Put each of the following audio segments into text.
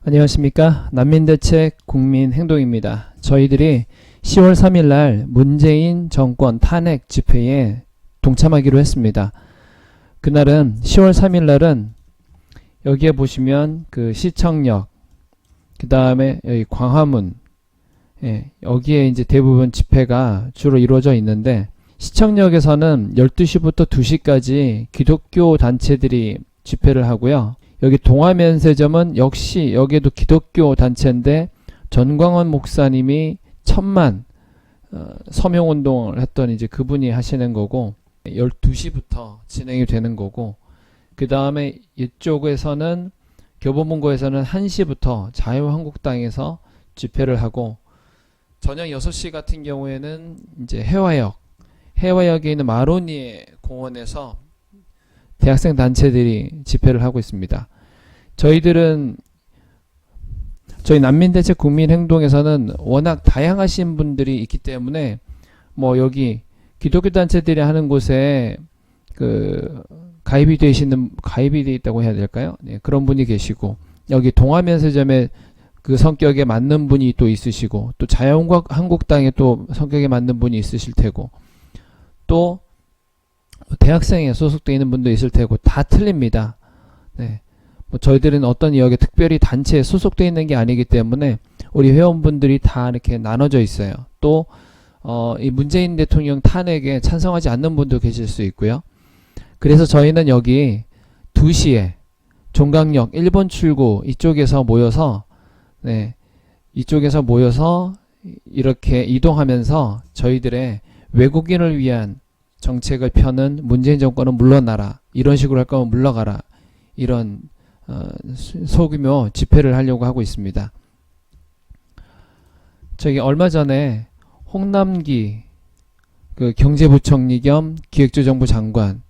안녕하십니까. 난민대책 국민행동입니다. 저희들이 10월 3일 날 문재인 정권 탄핵 집회에 동참하기로 했습니다. 그날은 10월 3일 날은 여기에 보시면 그 시청역, 그 다음에 여기 광화문, 여기에 이제 대부분 집회가 주로 이루어져 있는데, 시청역에서는 12시부터 2시까지 기독교 단체들이 집회를 하고요. 여기 동아면세점은 역시 여기에도 기독교 단체인데 전광훈 목사님이 1000만 서명운동을 했던 이제 그분이 하시는 거고, 12시부터 진행이 되는 거고, 그 다음에 이쪽에서는 교보문고에서는 1시부터 자유한국당에서 집회를 하고, 저녁 6시 같은 경우에는 이제 해화역에 있는 마로니에 공원에서 대학생 단체들이 집회를 하고 있습니다. 저희 난민대책 국민행동에서는 워낙 다양하신 분들이 있기 때문에 뭐 여기 기독교 단체들이 하는 곳에 그 가입이 돼 있다고 해야 될까요? 네, 그런 분이 계시고, 여기 동아면세점에 그 성격에 맞는 분이 또 있으시고, 또 자유한국당에 또 성격에 맞는 분이 있으실 테고, 또 대학생에 소속되어 있는 분도 있을 테고, 다 틀립니다. 네. 뭐 저희들은 어떤 여기 특별히 단체에 소속되어 있는 게 아니기 때문에 우리 회원분들이 다 이렇게 나눠져 있어요. 또 이 문재인 대통령 탄핵에 찬성하지 않는 분도 계실 수 있고요. 그래서 저희는 여기 2시에 종강역 1번 출구 이쪽에서 모여서 이렇게 이동하면서 저희들의 외국인을 위한 정책을 펴는 문재인 정권은 물러나라, 이런 식으로 할 거면 물러가라, 이런 소규모 집회를 하려고 하고 있습니다. 저기 얼마 전에 홍남기 그 경제부총리 겸 기획조정부 장관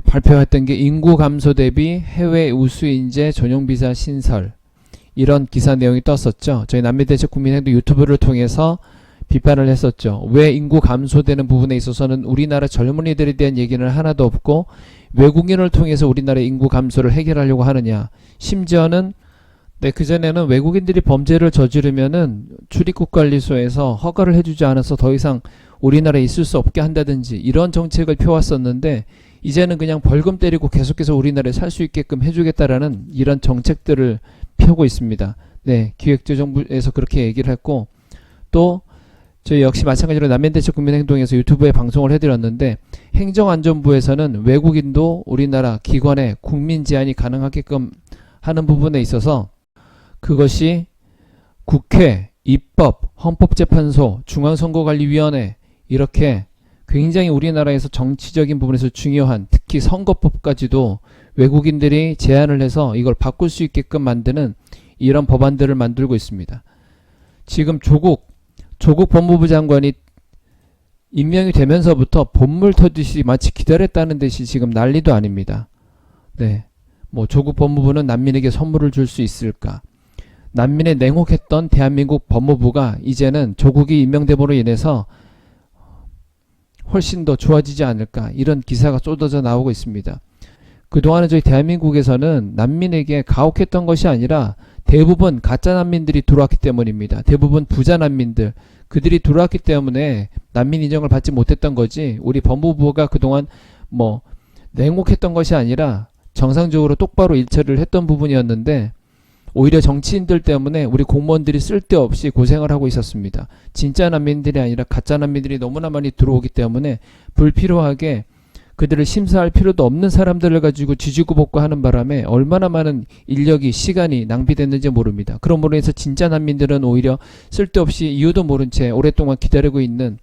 발표했던 게 인구 감소 대비 해외 우수 인재 전용 비자 신설, 이런 기사 내용이 떴었죠. 저희 난민대책 국민행동 유튜브를 통해서 비판을 했었죠. 왜 인구 감소되는 부분에 있어서는 우리나라 젊은이들에 대한 얘기는 하나도 없고 외국인을 통해서 우리나라의 인구 감소를 해결하려고 하느냐. 심지어는 그전에는 외국인들이 범죄를 저지르면은 출입국관리소에서 허가를 해주지 않아서 더 이상 우리나라에 있을 수 없게 한다든지 이런 정책을 펴왔었는데, 이제는 그냥 벌금 때리고 계속해서 우리나라에 살 수 있게끔 해주겠다라는 이런 정책들을 펴고 있습니다. 기획조정부에서 그렇게 얘기를 했고, 또 저희 역시 마찬가지로 난민대책 국민행동에서 유튜브에 방송을 해드렸는데, 행정안전부에서는 외국인도 우리나라 기관에 국민 제한이 가능하게끔 하는 부분에 있어서 그것이 국회, 입법, 헌법재판소, 중앙선거관리위원회, 이렇게 굉장히 우리나라에서 정치적인 부분에서 중요한, 특히 선거법까지도 외국인들이 제한을 해서 이걸 바꿀 수 있게끔 만드는 이런 법안들을 만들고 있습니다. 지금 조국 법무부 장관이 임명이 되면서부터 본물 터듯이 마치 기다렸다는 듯이 지금 난리도 아닙니다. 뭐 조국 법무부는 난민에게 선물을 줄 수 있을까? 난민에 냉혹했던 대한민국 법무부가 이제는 조국이 임명됨으로 인해서 훨씬 더 좋아지지 않을까, 이런 기사가 쏟아져 나오고 있습니다. 그동안은 저희 대한민국에서는 난민에게 가혹했던 것이 아니라 대부분 가짜 난민들이 들어왔기 때문입니다. 대부분 부자 난민들, 그들이 들어왔기 때문에 난민 인정을 받지 못했던 거지, 우리 법무부가 그동안 뭐 냉혹했던 것이 아니라 정상적으로 똑바로 일처리를 했던 부분이었는데, 오히려 정치인들 때문에 우리 공무원들이 쓸데없이 고생을 하고 있었습니다. 진짜 난민들이 아니라 가짜 난민들이 너무나 많이 들어오기 때문에 불필요하게 그들을 심사할 필요도 없는 사람들을 가지고 지지고 볶고 하는 바람에 얼마나 많은 인력이, 시간이 낭비됐는지 모릅니다. 그러므로 해서 진짜 난민들은 오히려 쓸데없이 이유도 모른 채 오랫동안 기다리고 있는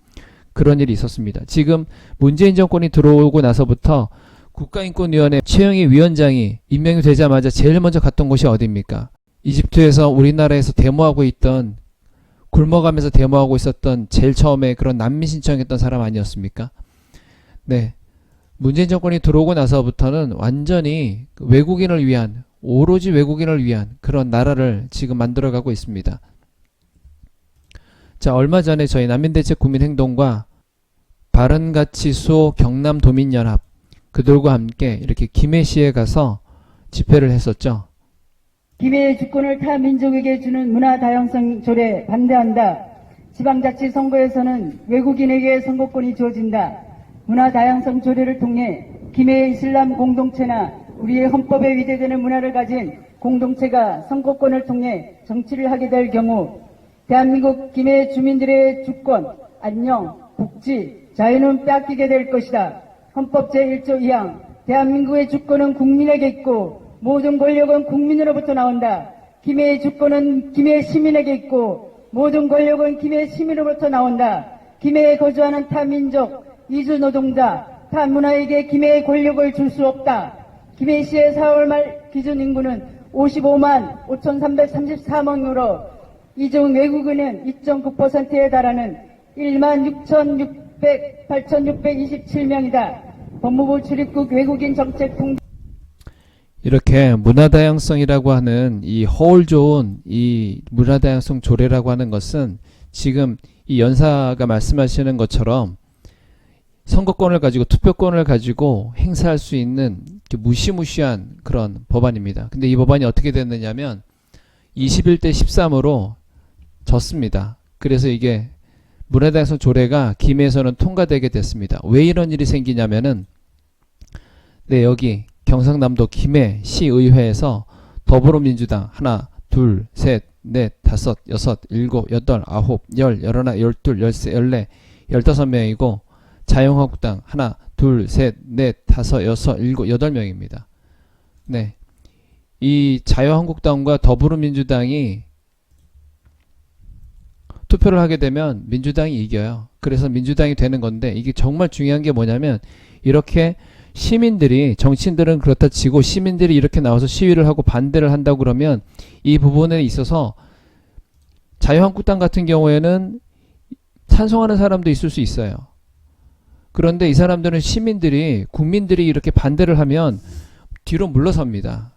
그런 일이 있었습니다. 지금 문재인 정권이 들어오고 나서부터 국가인권위원회 최영희 위원장이 임명이 되자마자 제일 먼저 갔던 곳이 어디입니까? 이집트에서 우리나라에서 데모하고 있던, 굶어가면서 데모하고 있었던 제일 처음에 그런 난민 신청했던 사람 아니었습니까? 문재인 정권이 들어오고 나서부터는 완전히 외국인을 위한, 오로지 외국인을 위한 그런 나라를 지금 만들어가고 있습니다. 자, 얼마 전에 저희 난민대책 국민행동과 바른가치소 경남도민연합, 그들과 함께 이렇게 김해시에 가서 집회를 했었죠. 김해의 주권을 타 민족에게 주는 문화 다양성 조례 반대한다. 지방자치 선거에서는 외국인에게 선거권이 주어진다. 문화 다양성 조례를 통해 김해의 이슬람 공동체나 우리의 헌법에 위배되는 문화를 가진 공동체가 선거권을 통해 정치를 하게 될 경우 대한민국 김해 주민들의 주권, 안녕, 복지, 자유는 빼앗기게 될 것이다. 헌법 제1조 2항 대한민국의 주권은 국민에게 있고 모든 권력은 국민으로부터 나온다. 김해의 주권은 김해 시민에게 있고 모든 권력은 김해 시민으로부터 나온다. 김해에 거주하는 타민족, 이주 노동자, 타문화에게 김해의 권력을 줄 수 없다. 김해시의 4월 말 기준 인구는 55만 5,334명으로 이 중 외국인은 2.9%에 달하는 16,8,627명이다. 법무부 출입국 외국인 정책 통제 이렇게 문화다양성이라고 하는 이 허울 좋은 이 문화다양성 조례라고 하는 것은 지금 이 연사가 말씀하시는 것처럼 선거권을 가지고 투표권을 가지고 행사할 수 있는 무시무시한 그런 법안입니다. 근데 이 법안이 어떻게 됐느냐면 21대 13으로 졌습니다. 그래서 이게 문화다양성 조례가 김해에서는 통과되게 됐습니다. 왜 이런 일이 생기냐면은 네, 여기 경상남도 김해 시의회에서 더불어민주당 하나, 둘, 셋, 넷, 다섯, 여섯, 일곱, 여덟, 아홉, 열, 열하나, 열둘, 열세, 열네, 15명이고 자유한국당 하나, 둘, 셋, 넷, 다섯, 여섯, 일곱, 8명입니다. 네, 이 자유한국당과 더불어민주당이 투표를 하게 되면 민주당이 이겨요. 그래서 민주당이 되는 건데 이게 정말 중요한 게 뭐냐면 이렇게 시민들이 정치인들은 그렇다 치고 시민들이 이렇게 나와서 시위를 하고 반대를 한다고 그러면 이 부분에 있어서 자유한국당 같은 경우에는 찬성하는 사람도 있을 수 있어요. 그런데 이 사람들은 시민들이 국민들이 이렇게 반대를 하면 뒤로 물러섭니다.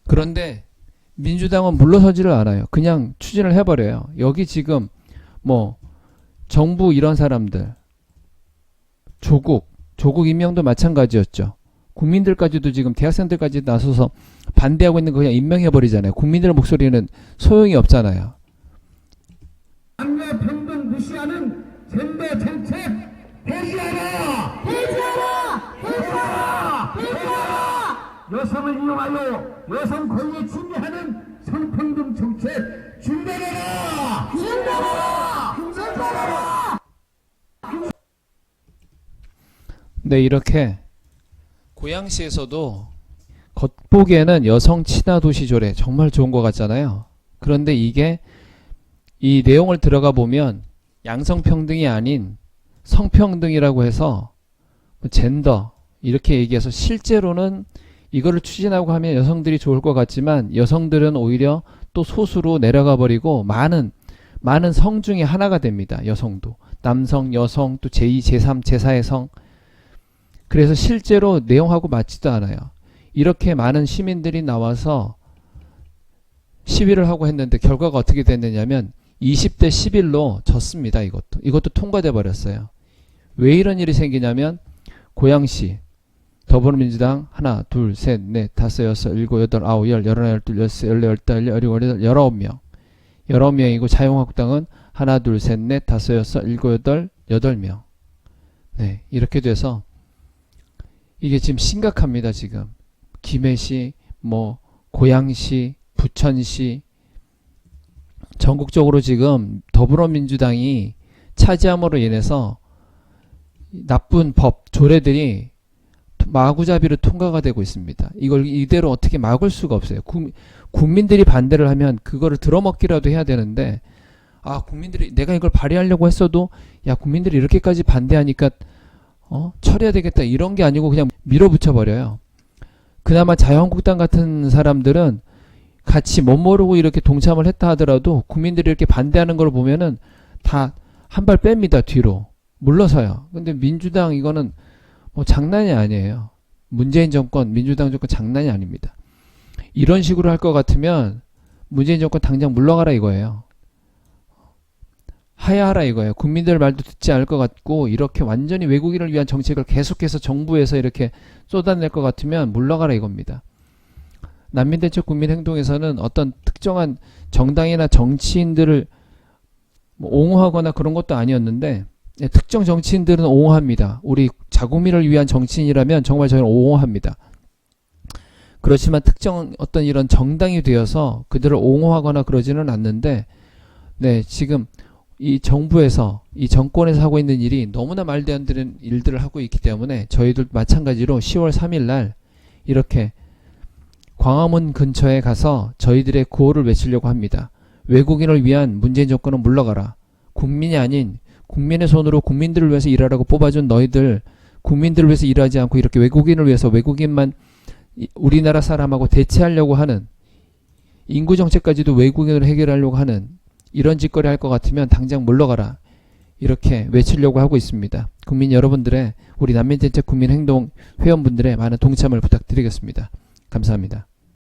그런데 민주당은 물러서지를 않아요. 그냥 추진을 해버려요. 여기 지금 뭐 정부 이런 사람들 조국 임명도 마찬가지였죠. 국민들까지도 지금 대학생들까지 나서서 반대하고 있는 거 그냥 임명해버리잖아요. 국민들의 목소리는 소용이 없잖아요. 남녀 평등 무시하는 젠더 정책 폐지하라! 폐지하라! 폐지하라! 폐지하라! 여성을 이용하여 여성 권리에 침해하는 성평등 정책 중단하라! 중단하라! 중단하라! 네, 이렇게 고양시에서도 겉보기에는 여성 친화 도시 조례 정말 좋은 것 같잖아요. 그런데 이게 이 내용을 들어가 보면 양성평등이 아닌 성평등이라고 해서 젠더 이렇게 얘기해서 실제로는 이거를 추진하고 하면 여성들이 좋을 것 같지만 여성들은 오히려 또 소수로 내려가 버리고 많은 성 중에 하나가 됩니다. 여성도 남성, 여성, 또 제2, 제3, 제4의 성. 그래서 실제로 내용하고 맞지도 않아요. 이렇게 많은 시민들이 나와서 시위를 하고 했는데 결과가 어떻게 됐느냐면 20대 11로 졌습니다. 이것도 통과돼 버렸어요. 왜 이런 일이 생기냐면 고양시 더불어민주당 하나, 둘, 셋, 넷, 다섯, 여섯, 일곱, 여덟, 아홉, 열, 열하나, 열둘, 열세, 열네, 열다, 열일곱, 열여덟, 19명. 19명이고 자유한국당은 하나, 둘, 셋, 넷, 다섯, 여섯, 일곱, 여덟, 8명. 네, 이렇게 돼서 이게 지금 심각합니다. 지금 김해시, 뭐 고양시, 부천시 전국적으로 지금 더불어민주당이 차지함으로 인해서 나쁜 법, 조례들이 마구잡이로 통과가 되고 있습니다. 이걸 이대로 어떻게 막을 수가 없어요. 국민들이 반대를 하면 그거를 들어먹기라도 해야 되는데 국민들이 내가 이걸 발의하려고 했어도 야 국민들이 이렇게까지 반대하니까 처리해야 되겠다 이런 게 아니고 그냥 밀어붙여 버려요. 그나마 자유한국당 같은 사람들은 같이 못 모르고 이렇게 동참을 했다 하더라도 국민들이 이렇게 반대하는 걸 보면은 다 한 발 뺍니다. 뒤로 물러서요. 근데 민주당 이거는 뭐 장난이 아니에요. 문재인 정권, 민주당 정권 장난이 아닙니다. 이런 식으로 할 것 같으면 문재인 정권 당장 물러가라 이거예요. 하야하라 이거예요. 국민들 말도 듣지 않을 것 같고 이렇게 완전히 외국인을 위한 정책을 계속해서 정부에서 이렇게 쏟아낼 것 같으면 물러가라 이겁니다. 난민대책 국민행동에서는 어떤 특정한 정당이나 정치인들을 뭐 옹호하거나 그런 것도 아니었는데, 예, 특정 정치인들은 옹호합니다. 우리 자국민을 위한 정치인이라면 정말 저희는 옹호합니다. 그렇지만 특정 어떤 이런 정당이 되어서 그들을 옹호하거나 그러지는 않는데, 네, 지금 이 정부에서, 이 정권에서 하고 있는 일이 너무나 말도 안 되는 일들을 하고 있기 때문에 저희도 마찬가지로 10월 3일 날 이렇게 광화문 근처에 가서 저희들의 구호를 외치려고 합니다. 외국인을 위한 문재인 정권은 물러가라. 국민이 아닌 국민의 손으로 국민들을 위해서 일하라고 뽑아준 너희들, 국민들을 위해서 일하지 않고 이렇게 외국인을 위해서 외국인만 우리나라 사람하고 대체하려고 하는, 인구 정책까지도 외국인으로 해결하려고 하는 이런 짓거리 할 것 같으면 당장 물러가라, 이렇게 외치려고 하고 있습니다. 국민 여러분들의, 우리 난민대책 국민행동 회원분들의 많은 동참을 부탁드리겠습니다. 감사합니다.